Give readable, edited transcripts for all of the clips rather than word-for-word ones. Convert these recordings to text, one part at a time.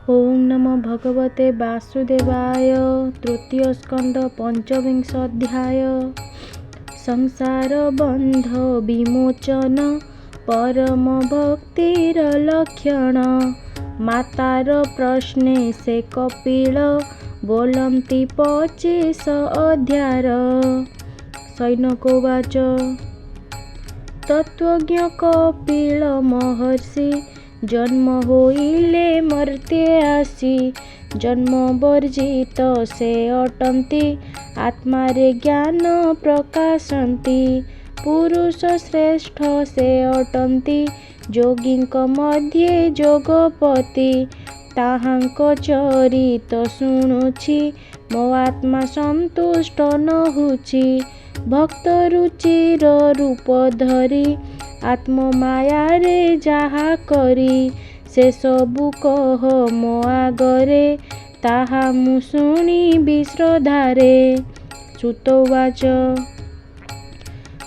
ओं नमो भगवते वासुदेवाय। तृतीय स्कंद पंचविंश अध्याय। संसार बंध विमोचन परम भक्तिर लक्षण। मातार प्रश्ने से कपिल बोलंती 25 अध्याय। सैनकोवाच तत्वज्ञ कपिल महर्षि जन्म होइले मर्त्ये आसी। जन्म वर्जित से अटंती आत्मारे ज्ञान प्रकाशंती। पुरुष श्रेष्ठ से अटंती जोगींक मध्ये जोगपति। ताहांक चरित शुणुछि मो आत्मा संतुष्ट न हुछि। भक्त रुचिर रूप धरी आत्म माया रे जाहा करी। से सबु कह मो आगरे ताहा मु शुणिबि श्रद्धारे। श्रुतोवाच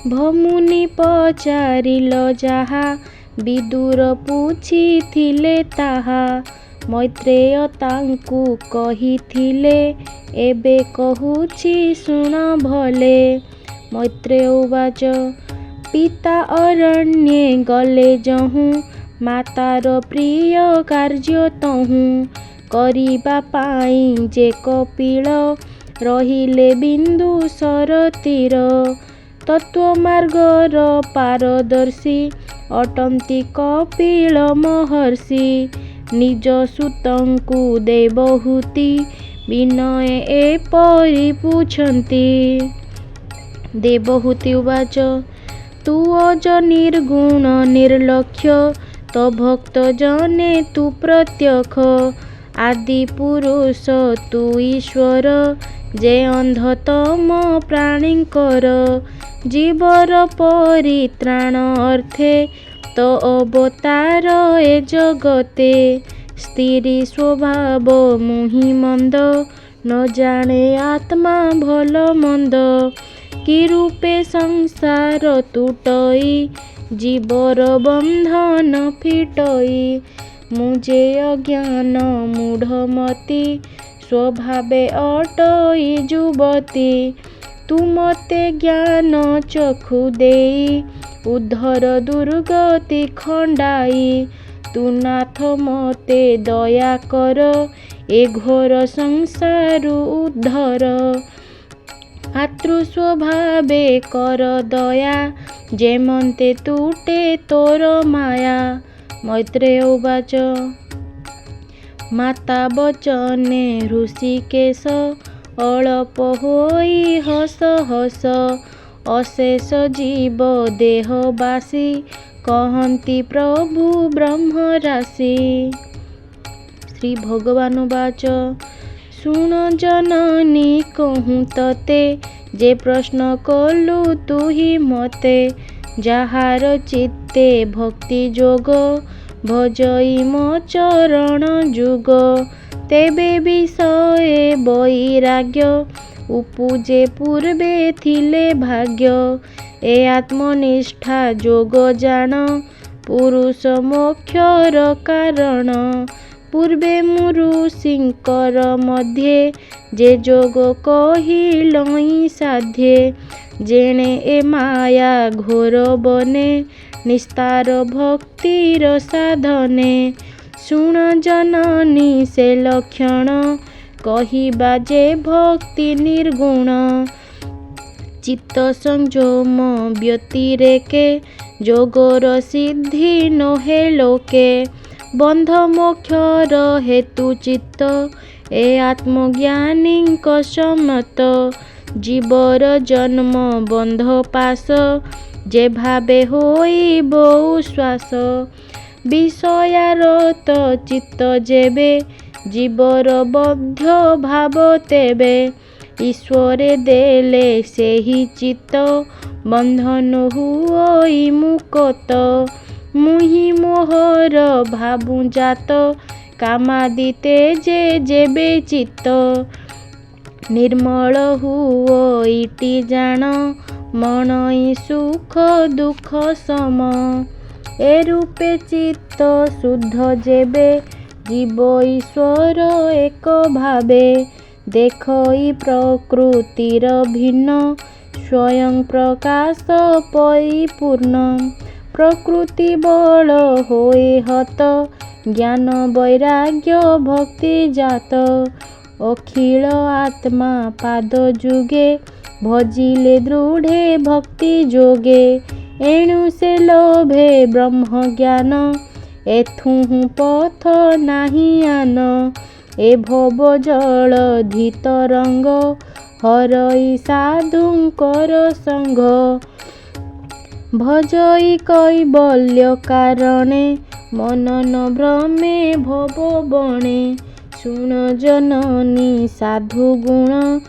भमुनि पचारिल जाहा विदुर पूछिथिले ताहा। मैत्रेय तांकु कहिथिले एबे कहुछि शुण भले। मैत्रेय उवाच पिता अरण्ये गले जहूँ मातार प्रिय कार्य तहूँ। करिबा पाई जे कपिल रहिले बिंदुसर तीर। तत्वमार्गर पारदर्शी अटंती कपिल महर्षि। निज सुतंकु देवहूति विनय एपरि पूछन्ति। देवहूति उवाच तू अज निर्गुण निर्लक्ष्य तो भक्त जने तू प्रत्यक्ष। आदि पुरुष तू ईश्वर जे अंधतम प्राणींकर। जीवर परित्राण अर्थे तो अवतार ए जगते। स्त्री स्वभाव मुहि मंद न जाने आत्मा भल मंद। कि रूपे संसार तुटई जीवर बंधन फिटई। मुझे अज्ञान मूढ़मती स्वभावे अटई जुबती। तू मते ज्ञान चक्षु देई उद्धर दुर्गति खंडाई। तू नाथ मते दया कर ए घोर संसार उद्धर। मातृस्वभावे कर दया जेमन्ते तुटे तोर माया। मैत्रेय उवाच माता बचने ऋषिकेश अळप होई हस हस। अशेष जीव देहवासी कहन्ति प्रभु ब्रह्म राशि। श्री भगवान उवाच शुण जननी कहूँ तते जे प्रश्न कलु तू ही मते। जाहार चित्ते भक्ति जोग भजई मो चरण जुग। तेबे विषये वैराग्य उपुजे पूर्वे थिले भाग्य। ए आत्मनिष्ठा जोग जान पुरुष मोक्षर कारण। पूर्वे मु ऋषिंकर मध्ये जे जोग कहिलई साध्ये। जेणे ए माया घोर बने निस्तार भक्तिर साधने। शुण जननी से लक्षण कहिबा जे भक्ति निर्गुण। चित्त संयम व्यतिरेके जोगर सिद्धि नोहे लोके। बंध मोक्षर हेतु चित्त ए आत्मज्ञानींक सम्मत। जीवर जन्म बंध पास जे भावे होई बहु श्वास। विषयारत चित्त जेबे जीवर बद्ध भाव तेबे। ईश्वरे देले सेहि चित्त बंधन हुई मुक्त। मुहि मोहर भाबु जात कामादिते जे जेबे चित्त। निर्मल हुईटी जान मणई सुख दुख सम। ए रूपे चित्त शुद्ध जेबे जीव ईश्वर एक भावे। देखई प्रकृतिर भिन्न स्वयं प्रकाश परिपूर्ण। प्रकृति बल होए हत ज्ञान वैराग्य भक्ति जात। अखिल आत्मा पाद जुगे भजिले दृढ़े भक्ति जोगे। एणु से लोभे ब्रह्म ज्ञान एथुहु पथ नाही आन। ए भव जल धितरंग हरई साधुंकर संग। भजई कैबल्य कारणे मनन भ्रमे भव बणे। शुण जननी साधु गुण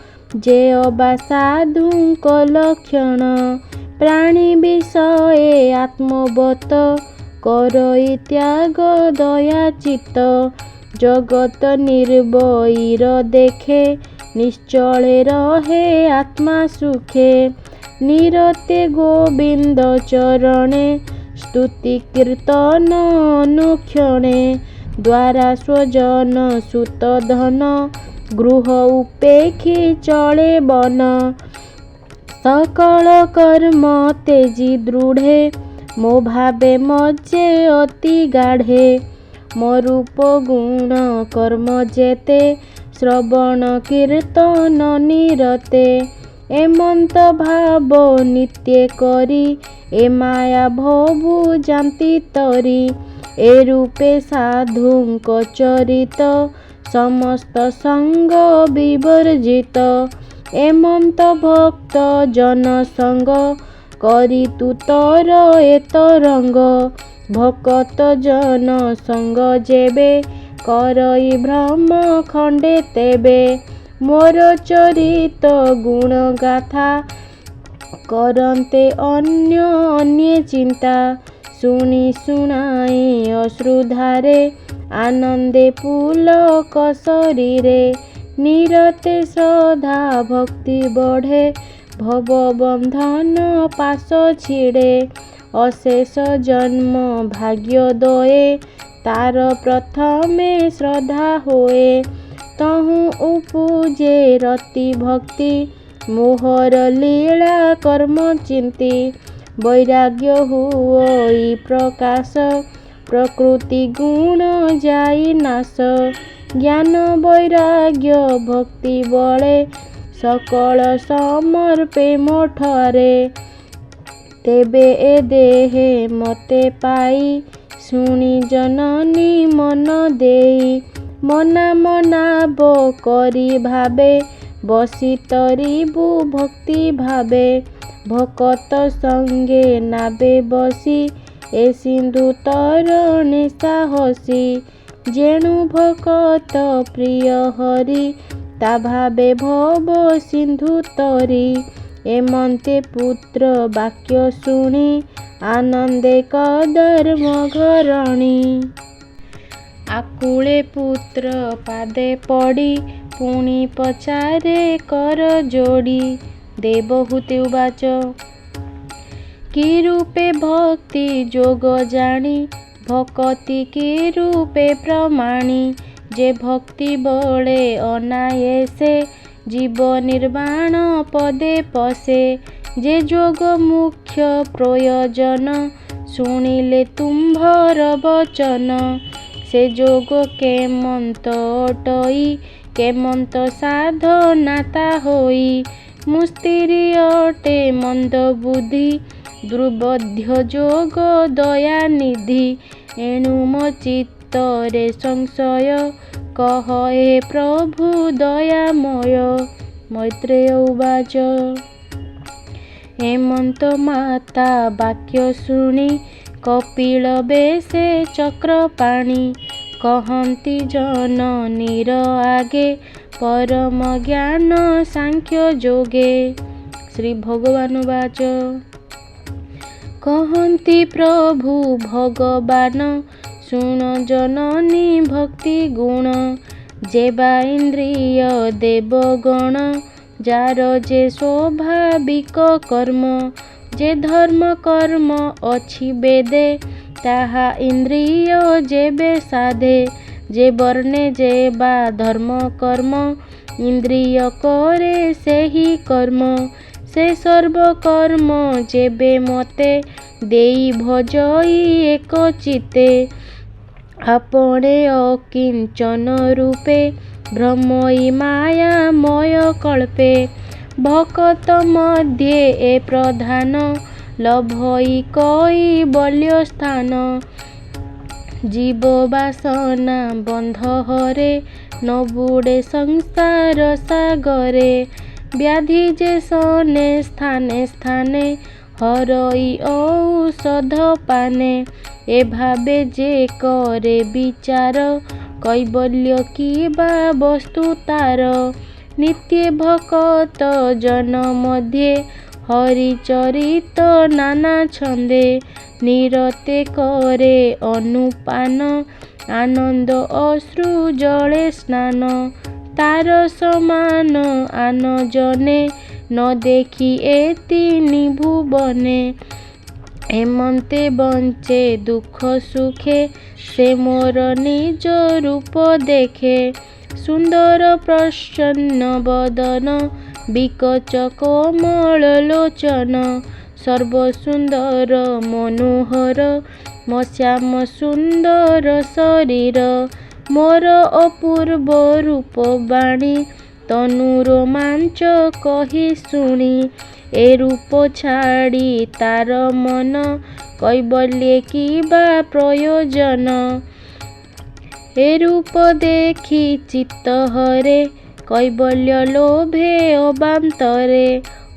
जे अबा साधुंक लक्षण। प्राणी विषये आत्मवत करई त्याग दया चित्त। जगत निर्वैर देखे निश्चले रहे आत्मा सुखे। निरते गोविंद चरणे स्तुति कीर्तन अनुक्षणे। द्वारा स्वजन सुत धन गृह उपेक्षी चले बन। सकल कर्म तेजी दृढ़े मो भावे मज्जे अति गाढ़े। मो रूप गुण कर्म जेते श्रवण कीर्तन निरते। एमंत भाव नित्य करी ए माया भवु जान्ति तरी। ए रूपे साधुंक चरित समस्त संग विवर्जित। एमंत भक्त जन संग करी तु तर एतरंग। भक्त जन संग जेबे करई भ्रम खंडे तेबे। मोर चरित गुण गाथा करन्ते अन्य अन्य चिंता। शुणी शुणाई अश्रुधारे आनंदे पुलक शरीरे। निरते श्रद्धा भक्ति बढ़े भव बंधन पाश छिड़े। अशेष जन्म भाग्य दये तार प्रथमे श्रद्धा होए। तहु उपजे रति भक्ति मोहर लीला कर्म चिंती। वैराग्य हुई प्रकाश प्रकृति गुण जाई नाश। ज्ञान वैराग्य भक्ति बळे सकल समर्पे मोठरे। तेबे ए देहे मते पाई शुणी जननी मन देई। मना मनाब करी भावे बसी तरिबु भक्ति भावे। भकत संगे नाबे बसी ए सिंधु तरणे साहसी। जेणु भकत प्रिय हरि ता भावे भव सिंधु तरी। एमंते पुत्र वाक्य शुणी आनंदे कदर्म घरणी। आकुले पुत्र पादे पड़ी पुणी पचारे कर जोड़ी। देवहूति उवाच कि रूपे भक्ति जोग जानी भकति कि रूपे प्रमाणी। जे भक्ति बळे अनायसे जीव निर्वाण पदे पसे। जे जोग मुख्य प्रयोजन शुणिले तुम्भर वचन। से जोग केमंत अटई केमंत साधनाता होई। मुस्तिरी अटे मंद बुद्धि दुर्बोध्य जोग दया निधि। एणु मो चित्तरे संशय कह हे प्रभु दयामय। मैत्रेय उवाच हेमंत माता वाक्य शुणी कपिल बेसे चक्रपाणी। कहन्ति जननीर आगे परम ज्ञान सांख्य जोगे। श्री भगवान वाच कहन्ति प्रभु भगवान शुण जननी भक्ति गुण। जेबा इंद्रिय देवगण जार जे स्वाभाविक कर्म। जे धर्म कर्म अछि वेदे ताहा इंद्रिय जेबे साधे। जे वर्णे जे बा धर्म कर्म इंद्रिय करे सेही कर्म से सर्वकर्म जेबे मते देई भजई एक चिते आपणे अकिंचन रूपे ब्रह्मई मायामय कल्पे भकत मध्ये ए प्रधान लभई कैवल्य स्थान जीव बासना बंध हरे न बुड़े संसार सागरे व्याधि जे सने स्थाने स्थाने हरई औषध पाने ए भावे जे करे विचार कैवल्य की बा वस्तु तार नित्य भकत जन मध्ये हरिचरित नाना छंदे निरते करे अनुपान आनंद अश्रु जले स्नान तार समान आन जने न देखी एति निभुवने एमंते बंचे दुख सुखे से मोर निज रूप देखे सुंदर प्रसन्न बदन बिकच कोमल लोचन सर्वसुंदर मनोहर मश्याम सुंदर शरीर मोर अपूर्व रूप बाणी तनु रोमांच कही शुणी ए रूप छाड़ी तार मन कैवल्य की बा प्रयोजन ए रूप देखी चित्त हरे कैवल्य लोभे अबांतरे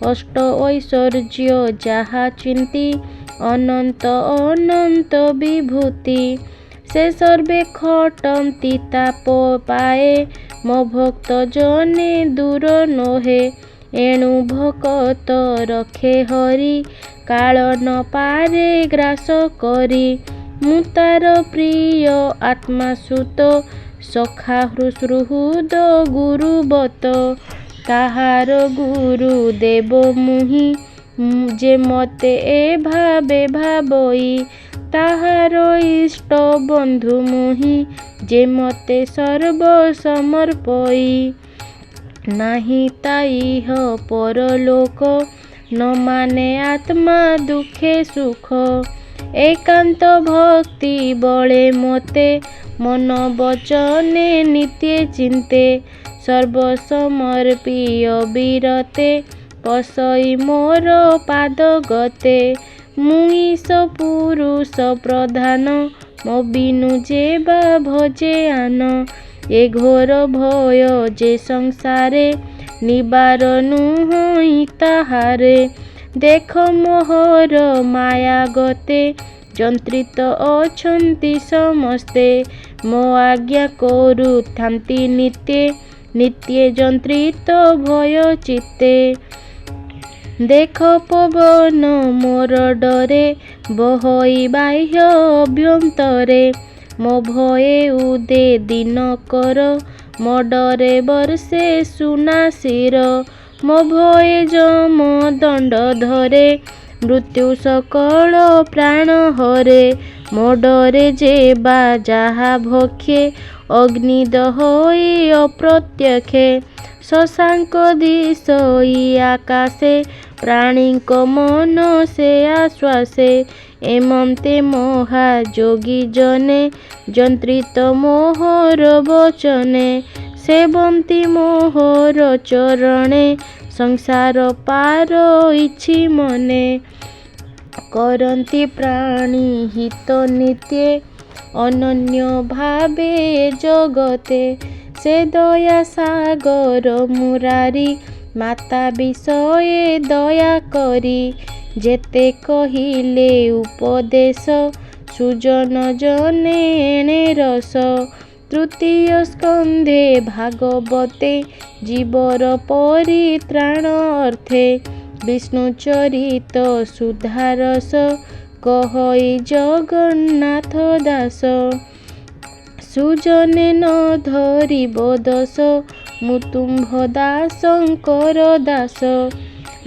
अष्ट ऐश्वर्य जहा चिंती अनंत अनंत विभूति से सर्वे खटंती ताप पाए मो भक्त जने दूर नोहे एणु भकत रखे हरि काल न पारे ग्रास करी मु तार प्रिय आत्मा सुत सखा हृद गुरुवत ताहार गुरु देव मुहि जे मते ए भावे भाबई ताहार इष्ट बंधु मुहि जे मते सर्व समर्पई नाही ताइह परलोक न माने आत्मा दुखे सुख एकांत भक्ति बळे मते मन वचने नित्य चिंते सर्वसमर्पी अविरते पसई मोर पाद गते मुईश पुरुष प्रधान मो बिनु जे बा भजे आन ए घोर भय जे संसारे निवारणु होई ताहारे देख मोहर माया गते जंत्रित अछंती समस्ते मो आज्ञा करू थांती नित्य नित्य जंत्रित भय चित्ते देख पवन मोर डरे बहई बाह्य अभ्यंतरे मो भये उदे दिन कर मो डरे वर्षे सुनासिर मो भये जम दंड धरे मृत्यु सकल प्राण हरे मो डरे जे बा जाहा भक्षे अग्निदह अप्रत्यक्षे शशांक दिशई आकाशे प्राणीक मन से आश्वासे एमंते महायोगी जने जंत्रित मोहर वचने सेवंती मोहर चरणे संसार पार इछि मने करंती प्राणी हित नित्ये अनन्य भावे जगते से दया सागर मुरारी माता विषये दया करी जेते कहिले उपदेश सुजन जने एणे रस तृतीय स्कंधे भागवते जीवर परित्राण अर्थे विष्णु चरित सुधारस कहई जगन्नाथ दास सुजने न धरिब दस मुतुंभ दासंकर दास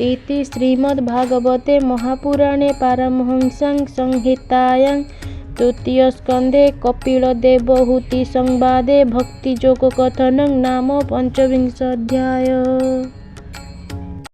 इति श्रीमद्भागवते महापुराणे पारमहंस्यां संहितायां तृतीय स्कंदे कपिलदेवहूति संवादे भक्तियोग कथनं नाम 5विंशोऽध्यायः।